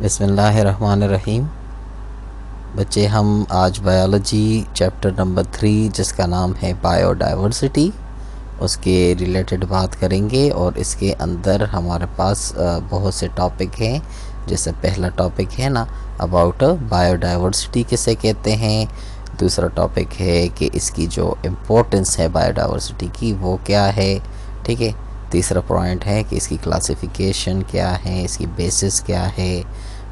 बिस्मिल्लाहिर्रहमानिर्रहीम। बच्चे, हम आज बायोलॉजी चैप्टर नंबर 3 जिसका नाम है बायोडाइवर्सिटी, उसके रिलेटेड बात करेंगे। और इसके अंदर हमारे पास बहुत से टॉपिक हैं। जैसे पहला टॉपिक है ना, अबाउट बायोडाइवर्सिटी किसे कहते हैं। दूसरा टॉपिक है कि इसकी जो इम्पोर्टेंस है बायोडाइवर्सिटी की वो क्या है। ठीक है। तीसरा पॉइंट है कि इसकी क्लासिफिकेशन क्या है, इसकी बेसिस क्या है।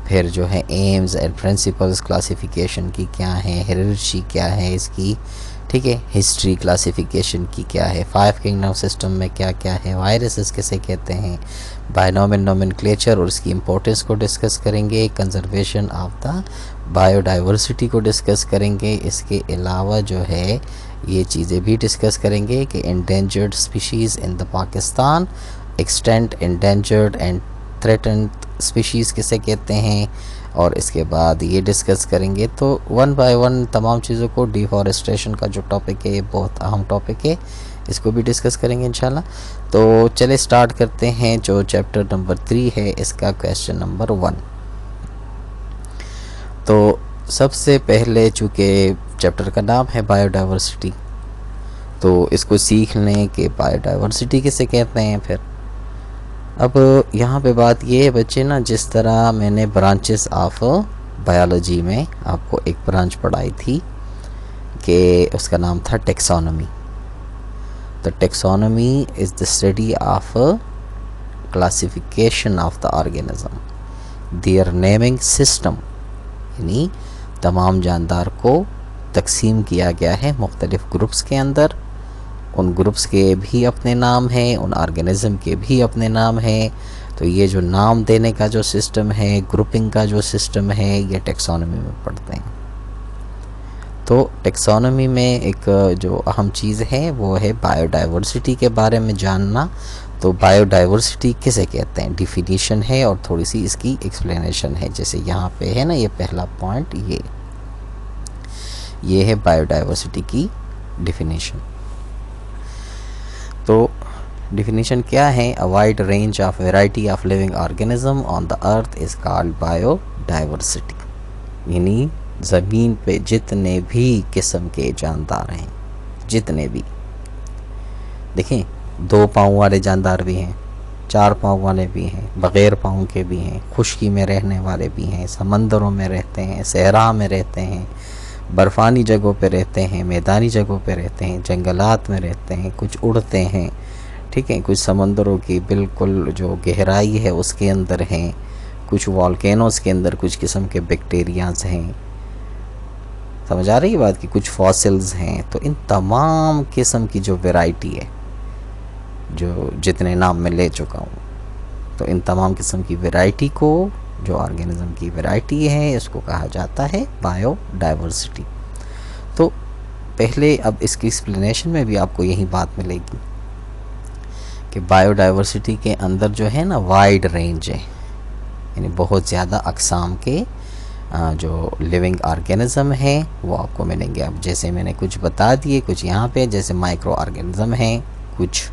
फिर जो है एम्स एंड प्रिंसिपल्स क्लासिफिकेशन की क्या है, हायरार्की क्या है इसकी। ठीक है। हिस्ट्री क्लासिफिकेशन की क्या है, 5 किंगडम सिस्टम में क्या क्या है, वायरसेस किसे कहते हैं, बायनोमियल नोमेनक्लेचर और इसकी इम्पोर्टेंस को डिस्कस करेंगे। कंजर्वेशन ऑफ द बायोडाइवर्सिटी को डिस्कस करेंगे। इसके अलावा जो है ये चीज़ें भी डिस्कस करेंगे कि endangered species in the Pakistan, extent, endangered and threatened species किसे कहते हैं। और इसके बाद ये डिस्कस करेंगे। तो वन बाय वन तमाम चीज़ों को, डिफॉरेस्टेशन का जो टॉपिक है ये बहुत अहम टॉपिक है, इसको भी डिस्कस करेंगे इंशाल्लाह। तो चले स्टार्ट करते हैं। जो चैप्टर नंबर 3 है इसका क्वेश्चन नंबर 1। तो सबसे पहले चूँकि चैप्टर का नाम है बायोडाइवर्सिटी, तो इसको सीख लें कि बायोडाइवर्सिटी किसे कहते हैं। फिर अब यहाँ पे बात ये है बच्चे ना, जिस तरह मैंने ब्रांचेस ऑफ बायोलॉजी में आपको एक ब्रांच पढ़ाई थी कि उसका नाम था टेक्सोनॉमी। तो taxonomy is the study of classification of the organism, their naming system, यानी तमाम जानदार को तकसीम किया गया है मुख्तलिफ़ ग्रुप्स के अंदर। उन ग्रुप्स के भी अपने नाम हैं, उन ऑर्गेनिज़म के भी अपने नाम हैं। तो ये जो नाम देने का जो सिस्टम है, ग्रुपिंग का जो सिस्टम है, ये टेक्सोनॉमी में पढ़ते हैं। तो टेक्सोनॉमी में एक जो अहम चीज़ है वो है बायोडाइवर्सिटी के बारे में जानना। तो बायोडाइवर्सिटी किसे कहते हैं, डिफिनीशन है और थोड़ी सी इसकी एक्सप्लेनेशन है। जैसे यहाँ पे है ना, ये पहला पॉइंट, ये है बायोडाइवर्सिटी की डिफिनीशन। तो डिफिनीशन क्या है, a wide range of variety of living organism on the earth is called biodiversity. यानी ज़मीन पे जितने भी किस्म के जानदार हैं, जितने भी, देखें 2 पाँव वाले जानदार भी हैं, 4 पाँव वाले भी हैं, बग़ैर पाँव के भी हैं, खुश्की में रहने वाले भी हैं, समंदरों में रहते हैं, सहरा में रहते हैं, बर्फ़ानी जगहों पे रहते हैं, मैदानी जगहों पे रहते हैं, जंगलात में रहते हैं, कुछ उड़ते हैं। ठीक है। कुछ समंदरों की बिल्कुल जो गहराई है उसके अंदर हैं, कुछ वॉल्केनोज़ के अंदर कुछ किस्म के बैक्टीरियाज़ हैं। समझ आ रही है बात की, कुछ फॉसिल्स हैं। तो इन तमाम किस्म की जो वैरायटी है, जो जितने नाम मैं ले चुका हूँ, तो इन तमाम किस्म की वैरायटी को, जो ऑर्गेनिज़म की वैरायटी है, इसको कहा जाता है बायोडाइवर्सिटी। तो पहले अब इसकी एक्सप्लेनेशन में भी आपको यही बात मिलेगी कि बायोडाइवर्सिटी के अंदर जो है ना वाइड रेंज है, यानी बहुत ज़्यादा अक़साम के जो लिविंग ऑर्गेनिज़म हैं वो आपको मिलेंगे। अब जैसे मैंने कुछ बता दिए, कुछ यहाँ पे जैसे माइक्रो ऑर्गेनिज़म हैं, कुछ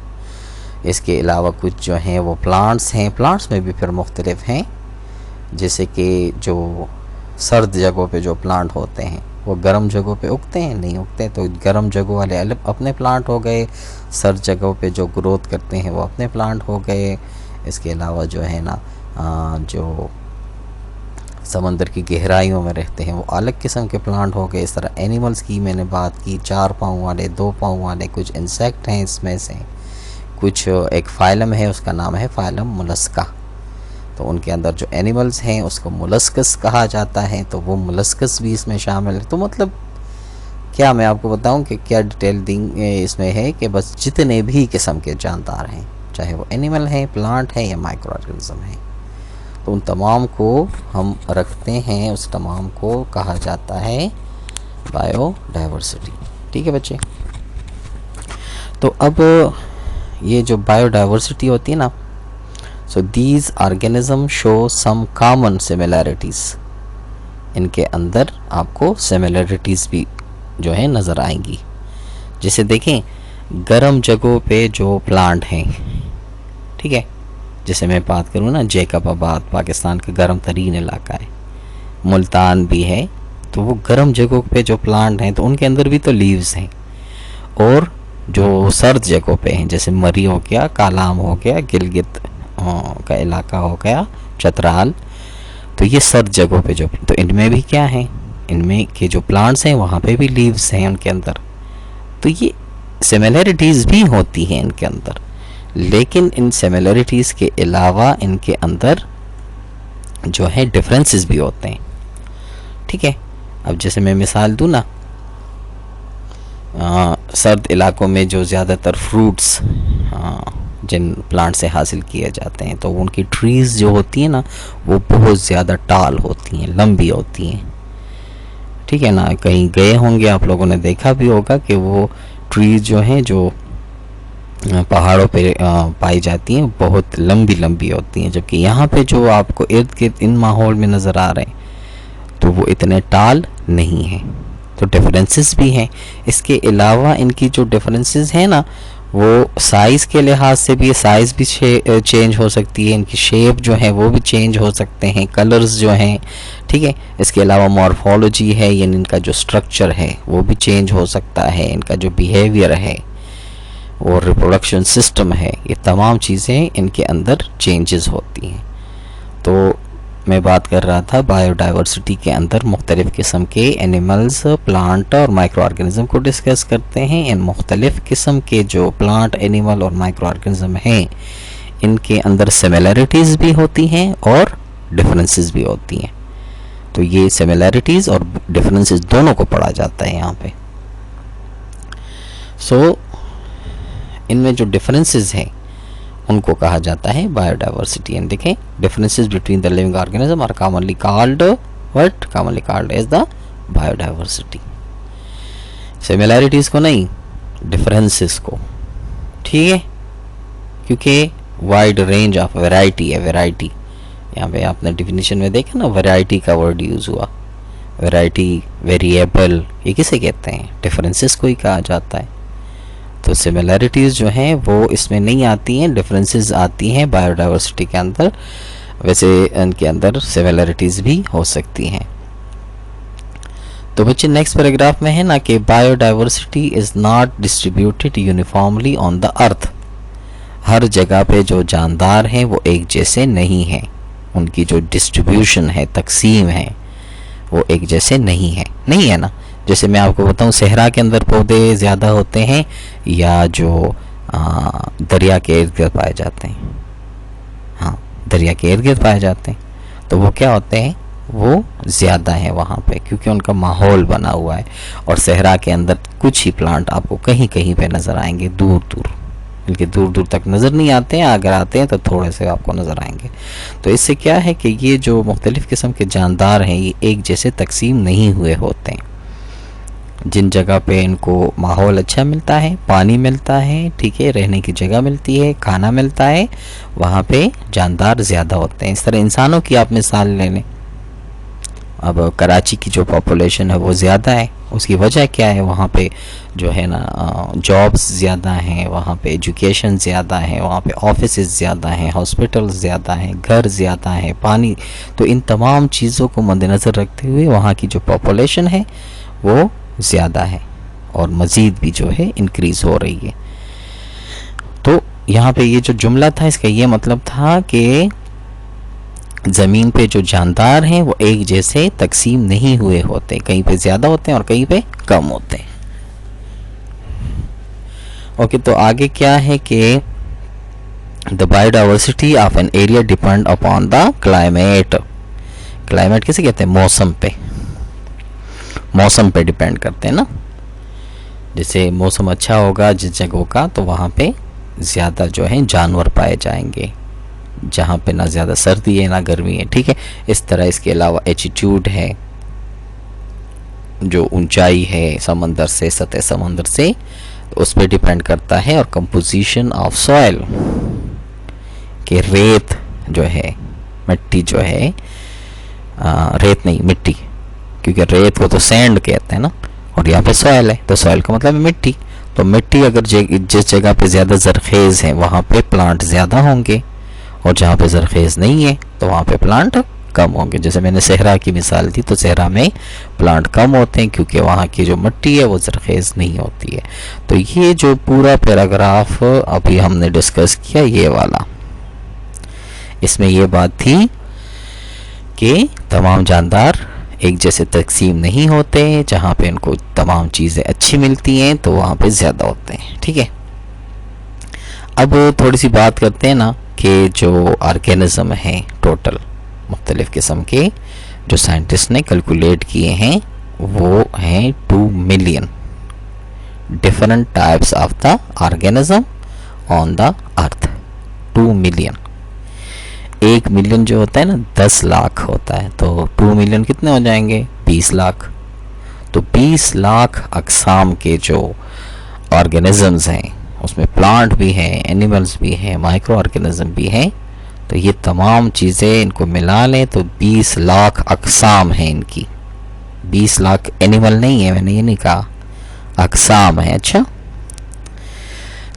इसके अलावा कुछ जो हैं वो प्लांट्स हैं। प्लांट्स में भी फिर मुख्तलिफ हैं, जैसे कि जो सर्द जगहों पे जो प्लांट होते हैं वो गर्म जगहों पे उगते हैं, नहीं उगते। तो गर्म जगहों वाले अलग अपने प्लांट हो गए, सर्द जगहों पे जो ग्रोथ करते हैं वो अपने प्लांट हो गए। इसके अलावा जो है ना जो समंदर की गहराइयों में रहते हैं वो अलग किस्म के प्लांट हो गए। इस तरह एनिमल्स की मैंने बात की, 4 पाँव वाले, 2 पाँव वाले, कुछ इंसेक्ट हैं इसमें से, कुछ एक फाइलम है उसका नाम है फाइलम मोलस्का। तो उनके अंदर जो एनिमल्स हैं उसको मोलस्कस कहा जाता है। तो वो मोलस्कस भी इसमें शामिल है। तो मतलब क्या मैं आपको बताऊं कि क्या डिटेल इसमें है कि बस जितने भी किस्म के जानदार हैं, चाहे वो एनिमल हैं, प्लांट हैं या माइक्रो ऑर्गेनिज्म हैं, तो उन तमाम को हम रखते हैं, उस तमाम को कहा जाता है बायोडाइवर्सिटी। ठीक है बच्चे। तो अब ये जो बायोडाइवर्सिटी होती है ना, so these organism show some common similarities. इनके अंदर आपको सिमिलैरिटीज़ भी जो है नज़र आएंगी। जैसे देखें गर्म जगहों पे जो प्लांट हैं, ठीक है, जैसे मैं बात करूँ ना, जैकबाबाद पाकिस्तान का गर्म तरीन इलाका है, मुल्तान भी है, तो वो गर्म जगहों पे जो प्लांट हैं तो उनके अंदर भी तो लीव्स हैं। और जो सर्द जगहों पे हैं जैसे मरी हो गया, कालाम हो गया, गिलगित का इलाका हो गया, चतराल, तो ये सर्द जगहों पे जो, तो इनमें भी क्या है, इनमें के जो प्लांट्स हैं वहाँ पे भी लीव्स हैं उनके अंदर। तो ये सिमिलरिटीज़ भी होती हैं इनके अंदर, लेकिन इन सिमिलरिटीज़ के अलावा इनके अंदर जो है डिफरेंसेस भी होते हैं। ठीक है, अब जैसे मैं मिसाल दूँ ना, सर्द इलाकों में जो ज़्यादातर फ्रूट्स जिन प्लांट से हासिल किए जाते हैं, तो उनकी ट्रीज़ जो होती हैं ना, वो बहुत ज़्यादा टाल होती हैं, लंबी होती हैं। ठीक है ना, कहीं गए होंगे आप लोगों ने देखा भी होगा कि वो ट्रीज़ जो हैं, जो पहाड़ों पे पाई जाती हैं, बहुत लंबी लंबी होती हैं, जबकि यहाँ पे जो आपको इर्द गिर्द इन माहौल में नज़र आ रहे हैं तो वो इतने टाल नहीं हैं। तो डिफरेंसेस भी हैं। इसके अलावा इनकी जो डिफरेंसेस हैं ना, वो साइज़ के लिहाज से भी, साइज़ भी चेंज हो सकती है, इनकी शेप जो है वो भी चेंज हो सकते हैं, कलर्स जो हैं। ठीक है, इसके अलावा मॉर्फोलॉजी है, यानी इनका जो स्ट्रक्चर है वो भी चेंज हो सकता है, इनका जो बिहेवियर है और रिप्रोडक्शन सिस्टम है, ये तमाम चीज़ें इनके अंदर चेंजेस होती हैं। तो मैं बात कर रहा था बायोडाइवर्सिटी के अंदर मुख्तलिफ़ किस्म के एनिमल्स, प्लांट और माइक्रो ऑर्गेनिज़म को डिस्कस करते हैं। इन मुख्तलिफ़ किस्म के जो प्लांट, एनिमल और माइक्रो ऑर्गेनिज़म हैं, इनके अंदर सिमिलरिटीज़ भी होती हैं और डिफरेंसेस भी होती हैं। तो ये सिमिलरिटीज़ और डिफरेंसेस दोनों को पढ़ा जाता है यहाँ पे। सो इनमें जो डिफरेंसेस हैं उनको कहा जाता है बायोडाइवर्सिटी। एंड देखें, differences between the living organism are commonly called what, commonly called as the biodiversity. Similarities को नहीं, डिफरेंसेस को। ठीक है, क्योंकि वाइड रेंज ऑफ वैरायटी है। वैरायटी यहाँ पे आपने डिफिनीशन में देखा ना, वैरायटी का वर्ड यूज़ हुआ। वैरायटी, वेरिएबल, ये किसे कहते हैं? डिफरेंसेस को ही कहा जाता है। तो सिमिलरिटीज़ जो हैं वो इसमें नहीं आती हैं, डिफरेंसेस आती हैं बायोडाइवर्सिटी के अंदर। वैसे इनके अंदर सिमिलरिटीज़ भी हो सकती हैं। तो बच्चे नेक्स्ट पैराग्राफ में है ना कि biodiversity is not distributed uniformly on the earth. हर जगह पे जो जानदार हैं वो एक जैसे नहीं हैं, उनकी जो डिस्ट्रीब्यूशन है, तकसीम है, वो एक जैसे नहीं है ना। जैसे मैं आपको बताऊं, सहरा के अंदर पौधे ज़्यादा होते हैं या जो दरिया के इर्द गिर्द पाए जाते हैं। हाँ, दरिया के इर्द गिर्द पाए जाते हैं, तो वो क्या होते हैं, वो ज़्यादा है वहाँ पे, क्योंकि उनका माहौल बना हुआ है। और सहरा के अंदर कुछ ही प्लांट आपको कहीं कहीं पे नज़र आएंगे, दूर दूर, बल्कि दूर दूर तक नज़र नहीं आते हैं, अगर आते हैं तो थोड़े से आपको नज़र आएंगे। तो इससे क्या है कि ये जो मुख्तलिफ़ किस्म के जानदार हैं, ये एक जैसे तकसीम नहीं हुए होते हैं। जिन जगह पे इनको माहौल अच्छा मिलता है, पानी मिलता है, ठीक है, रहने की जगह मिलती है, खाना मिलता है, वहाँ पे जानदार ज़्यादा होते हैं। इस तरह इंसानों की आप मिसाल ले लें। अब कराची की जो पॉपुलेशन है वो ज़्यादा है, उसकी वजह क्या है? वहाँ पे जो है ना जॉब्स ज़्यादा हैं, वहाँ पे एजुकेशन ज़्यादा है, वहाँ पे ऑफिसेस ज़्यादा हैं, हॉस्पिटल्स ज़्यादा हैं, घर ज़्यादा है, पानी। तो इन तमाम चीज़ों को मद्देनज़र रखते हुए वहाँ की जो पॉपुलेशन है वो ज़्यादा है और मज़ीद भी जो है इंक्रीज़ हो रही है। तो यहाँ पे ये जो जुमला था, इसका ये मतलब था कि ज़मीन पे जो जानदार हैं वो एक जैसे तकसीम नहीं हुए होते, कहीं पे ज़्यादा होते हैं और कहीं पे कम होते हैं। ओके, तो आगे क्या है कि the biodiversity of an area depend upon the climate. Climate किसे कहते हैं? मौसम पे, मौसम पे डिपेंड करते हैं ना। जैसे मौसम अच्छा होगा जिस जगह का, तो वहाँ पे ज़्यादा जो है जानवर पाए जाएंगे, जहाँ पे ना ज़्यादा सर्दी है ना गर्मी है। ठीक है, इस तरह इसके अलावा एटीट्यूड है, जो ऊंचाई है समंदर से, सतह समंदर से, तो उस पर डिपेंड करता है। और कंपोजिशन ऑफ सॉइल, कि रेत जो है, मिट्टी जो है, रेत नहीं मिट्टी, क्योंकि रेत को तो सैंड कहते हैं ना, और यहाँ पे सॉइल है, तो सॉइल का मतलब है मिट्टी। तो मिट्टी अगर जिस जगह पे ज़्यादा ज़रखेज़ है वहाँ पे प्लांट ज़्यादा होंगे, और जहाँ पे ज़रख़ेज़ नहीं है तो वहाँ पे प्लांट कम होंगे। जैसे मैंने सहरा की मिसाल दी, तो सहरा में प्लांट कम होते हैं क्योंकि वहाँ की जो मिट्टी है वो ज़रख़ेज़ नहीं होती है। तो ये जो पूरा पैराग्राफ अभी हमने डिस्कस किया ये वाला, इसमें ये बात थी कि तमाम जानदार एक जैसे तकसीम नहीं होते, जहाँ पे इनको तमाम चीज़ें अच्छी मिलती हैं तो वहाँ पे ज़्यादा होते हैं। ठीक है, अब थोड़ी सी बात करते हैं ना कि जो ऑर्गेनिज्म हैं टोटल मुख्तलिफ़ किस्म के जो साइंटिस्ट ने कैलकुलेट किए हैं वो हैं 2 million different types of the organism on the earth. 2 million, 1 million जो होता है ना 10 लाख होता है, तो 2 मिलियन कितने हो जाएंगे? 20 लाख। तो 20 लाख अक़साम के जो ऑर्गेनिज़म्स हैं, उसमें प्लांट भी हैं, एनिमल्स भी हैं, माइक्रो ऑर्गेनिज़म भी हैं। तो ये तमाम चीज़ें इनको मिला लें तो 20 लाख अक़साम हैं इनकी। 20 लाख एनिमल नहीं है, मैंने ये नहीं कहा, अक़साम है। अच्छा,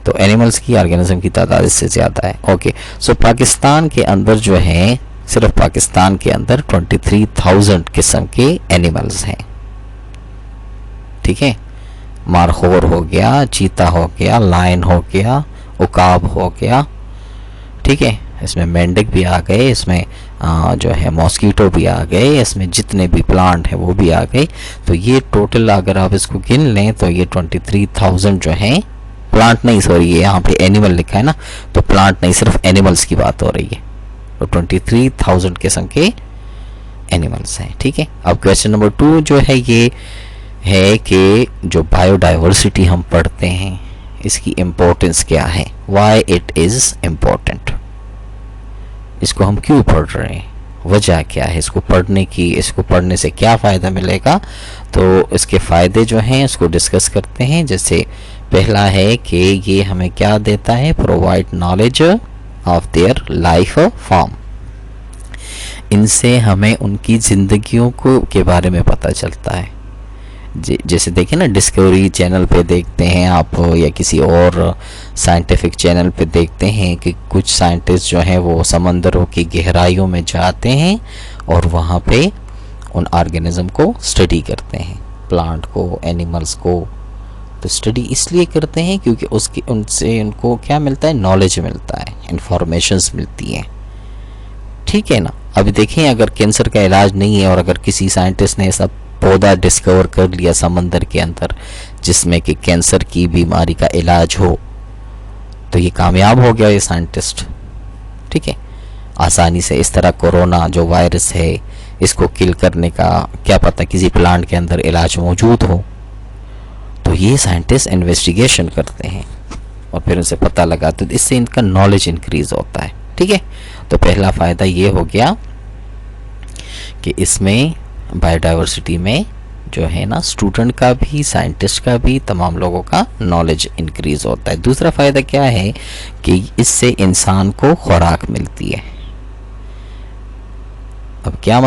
तो एनिमल्स की ऑर्गेनिज्म की तादाद इससे ज़्यादा है। ओके, सो पाकिस्तान के अंदर जो है, सिर्फ पाकिस्तान के अंदर 23,000 किस्म के एनिमल्स हैं। ठीक है, मारखोर हो गया, चीता हो गया, लायन हो गया, उकाब हो गया। ठीक है, इसमें मेंढक भी आ गए, इसमें जो है मॉस्कीटो भी आ गए, इसमें जितने भी प्लांट हैं वो भी आ गए। तो ये टोटल अगर आप इसको गिन लें तो ये 23,000 जो हैं, प्लांट नहीं, सॉरी ये यहाँ पे एनिमल लिखा है ना, तो प्लांट नहीं, सिर्फ एनिमल्स की बात हो रही है। तो 23,000 किस्म के एनिमल्स हैं। ठीक है, अब क्वेश्चन नंबर 2 जो है ये है कि जो बायोडाइवर्सिटी हम पढ़ते हैं इसकी इम्पोर्टेंस क्या है, वाई इट इज़ इम्पोर्टेंट, इसको हम क्यों पढ़ रहे हैं, वजह क्या है इसको पढ़ने की, इसको पढ़ने से क्या फ़ायदा मिलेगा। तो इसके फ़ायदे जो हैं इसको डिस्कस करते हैं। जैसे पहला है कि ये हमें क्या देता है, provide knowledge of their life form, इनसे हमें उनकी ज़िंदगियों को के बारे में पता चलता है। जैसे देखिए ना, डिस्कवरी चैनल पे देखते हैं आप, या किसी और साइंटिफिक चैनल पे देखते हैं कि कुछ साइंटिस्ट जो हैं वो समंदरों की गहराइयों में जाते हैं और वहाँ पे उन ऑर्गेनिज्म को स्टडी करते हैं, प्लांट को, एनिमल्स को। तो स्टडी इसलिए करते हैं क्योंकि उसकी उनसे उनको क्या मिलता है, नॉलेज मिलता है, इंफॉर्मेशंस मिलती हैं। ठीक है ना, अभी देखें अगर कैंसर का इलाज नहीं है और अगर किसी साइंटिस्ट ने ऐसा पौधा डिस्कवर कर लिया समंदर के अंदर जिसमें कि कैंसर की बीमारी का इलाज हो, तो ये कामयाब हो गया ये साइंटिस्ट। ठीक है, आसानी से इस तरह कोरोना जो वायरस है इसको किल करने का क्या पता किसी प्लांट के अंदर इलाज मौजूद हो। तो ये साइंटिस्ट इन्वेस्टिगेशन करते हैं और फिर उनसे पता लगाते हैं, इससे इनका नॉलेज इंक्रीज होता है। ठीक है, तो पहला फ़ायदा ये हो गया कि इसमें बायोडाइवर्सिटी में जो है ना स्टूडेंट का भी, साइंटिस्ट का भी, तमाम लोगों का नॉलेज इंक्रीज होता है। दूसरा फ़ायदा क्या है कि इससे इंसान को खुराक मिलती है। अब क्या